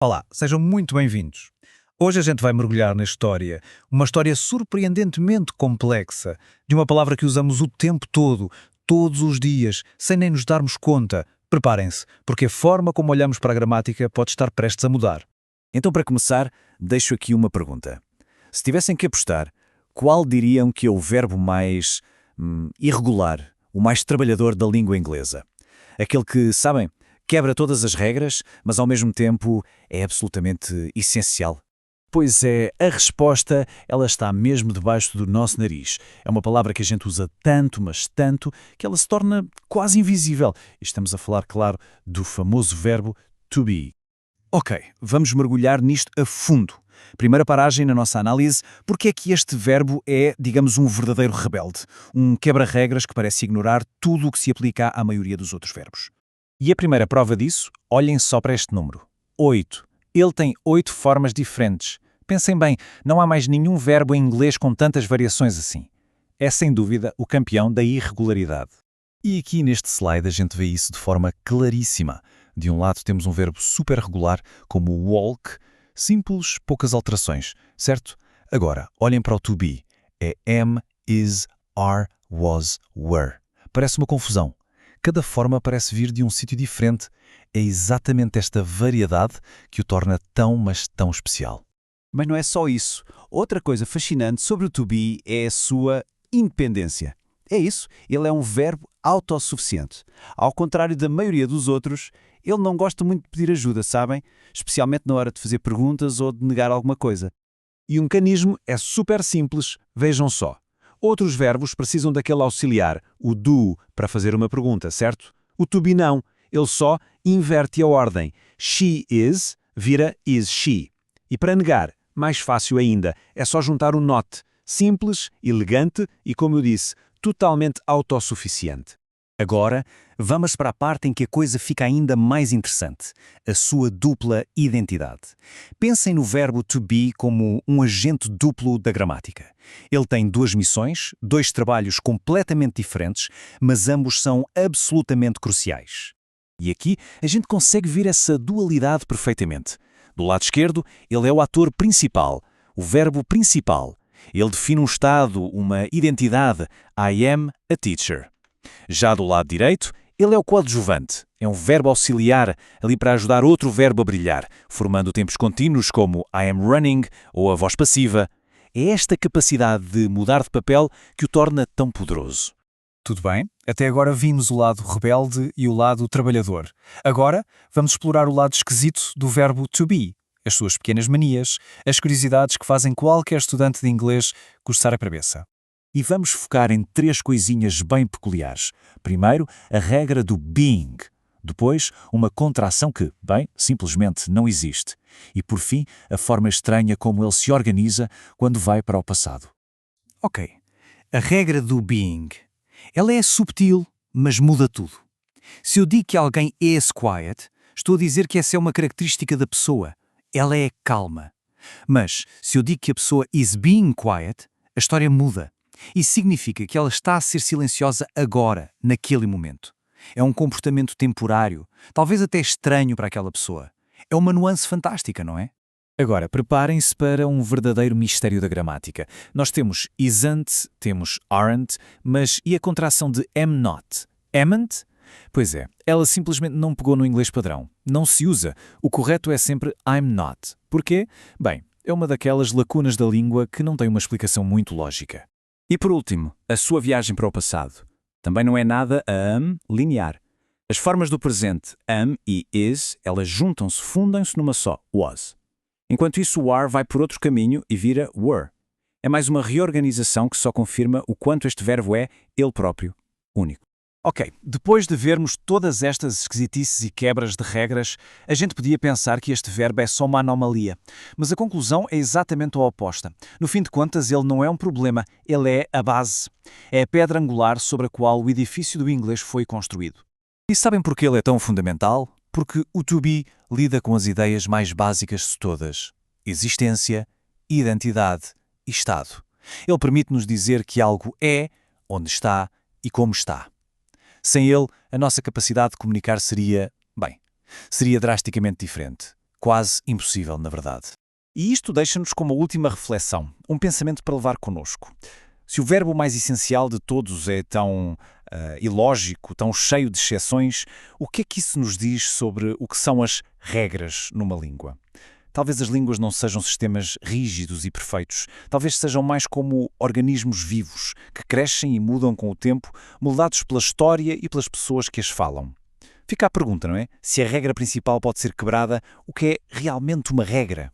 Olá, sejam muito bem-vindos. Hoje a gente vai mergulhar na história, uma história surpreendentemente complexa, de uma palavra que usamos o tempo todo, todos os dias, sem nem nos darmos conta. Preparem-se, porque a forma como olhamos para a gramática pode estar prestes a mudar. Então, para começar, deixo aqui uma pergunta. Se tivessem que apostar, qual diriam que é o verbo mais irregular, o mais trabalhador da língua inglesa? Aquele que, sabem, quebra todas as regras, mas ao mesmo tempo é absolutamente essencial. Pois é, a resposta, ela está mesmo debaixo do nosso nariz. É uma palavra que a gente usa tanto, mas tanto, que ela se torna quase invisível. E estamos a falar, claro, do famoso verbo to be. Ok, vamos mergulhar nisto a fundo. Primeira paragem na nossa análise, porque é que este verbo é, digamos, um verdadeiro rebelde, um quebra-regras que parece ignorar tudo o que se aplica à maioria dos outros verbos. E a primeira prova disso, olhem só para este número. 8. Ele tem 8 formas diferentes. Pensem bem, não há mais nenhum verbo em inglês com tantas variações assim. É sem dúvida o campeão da irregularidade. E aqui neste slide a gente vê isso de forma claríssima. De um lado temos um verbo super regular, como walk, simples, poucas alterações, certo? Agora, olhem para o to be. É am, is, are, was, were. Parece uma confusão. Cada forma parece vir de um sítio diferente. É exatamente esta variedade que o torna tão, mas tão especial. Mas não é só isso. Outra coisa fascinante sobre o to be é a sua independência. É isso, ele é um verbo autossuficiente. Ao contrário da maioria dos outros, ele não gosta muito de pedir ajuda, sabem? Especialmente na hora de fazer perguntas ou de negar alguma coisa. E o mecanismo é super simples, vejam só. Outros verbos precisam daquele auxiliar, o do, para fazer uma pergunta, certo? O to be não, ele só inverte a ordem. She is vira is she. E para negar, mais fácil ainda, é só juntar o not. Simples, elegante e, como eu disse, totalmente autossuficiente. Agora, vamos para a parte em que a coisa fica ainda mais interessante, a sua dupla identidade. Pensem no verbo to be como um agente duplo da gramática. Ele tem duas missões, dois trabalhos completamente diferentes, mas ambos são absolutamente cruciais. E aqui a gente consegue ver essa dualidade perfeitamente. Do lado esquerdo, ele é o ator principal, o verbo principal. Ele define um estado, uma identidade. I am a teacher. Já do lado direito, ele é o coadjuvante. É um verbo auxiliar, ali para ajudar outro verbo a brilhar, formando tempos contínuos como I am running ou a voz passiva. É esta capacidade de mudar de papel que o torna tão poderoso. Tudo bem? Até agora vimos o lado rebelde e o lado trabalhador. Agora vamos explorar o lado esquisito do verbo to be, as suas pequenas manias, as curiosidades que fazem qualquer estudante de inglês coçar a cabeça. E vamos focar em 3 coisinhas bem peculiares. Primeiro, a regra do being. Depois, uma contração que, bem, simplesmente não existe. E, por fim, a forma estranha como ele se organiza quando vai para o passado. Ok, a regra do being. Ela é subtil, mas muda tudo. Se eu digo que alguém is quiet, estou a dizer que essa é uma característica da pessoa. Ela é calma. Mas, se eu digo que a pessoa is being quiet, a história muda. Isso significa que ela está a ser silenciosa agora, naquele momento. É um comportamento temporário, talvez até estranho para aquela pessoa. É uma nuance fantástica, não é? Agora, preparem-se para um verdadeiro mistério da gramática. Nós temos isn't, temos aren't, mas e a contração de am not? Amn't? Pois é, ela simplesmente não pegou no inglês padrão. Não se usa. O correto é sempre I'm not. Porquê? Bem, é uma daquelas lacunas da língua que não tem uma explicação muito lógica. E por último, a sua viagem para o passado. Também não é nada a am linear. As formas do presente, am e is, elas juntam-se, fundem-se numa só, was. Enquanto isso, o are vai por outro caminho e vira were. É mais uma reorganização que só confirma o quanto este verbo é ele próprio, único. Ok, depois de vermos todas estas esquisitices e quebras de regras, a gente podia pensar que este verbo é só uma anomalia. Mas a conclusão é exatamente a oposta. No fim de contas, ele não é um problema, ele é a base. É a pedra angular sobre a qual o edifício do inglês foi construído. E sabem por que ele é tão fundamental? Porque o to be lida com as ideias mais básicas de todas: existência, identidade e estado. Ele permite-nos dizer que algo é, onde está e como está. Sem ele, a nossa capacidade de comunicar seria drasticamente diferente. Quase impossível, na verdade. E isto deixa-nos com uma última reflexão, um pensamento para levar connosco. Se o verbo mais essencial de todos é tão ilógico, tão cheio de exceções, o que é que isso nos diz sobre o que são as regras numa língua? Talvez as línguas não sejam sistemas rígidos e perfeitos. Talvez sejam mais como organismos vivos, que crescem e mudam com o tempo, moldados pela história e pelas pessoas que as falam. Fica a pergunta, não é? Se a regra principal pode ser quebrada, o que é realmente uma regra?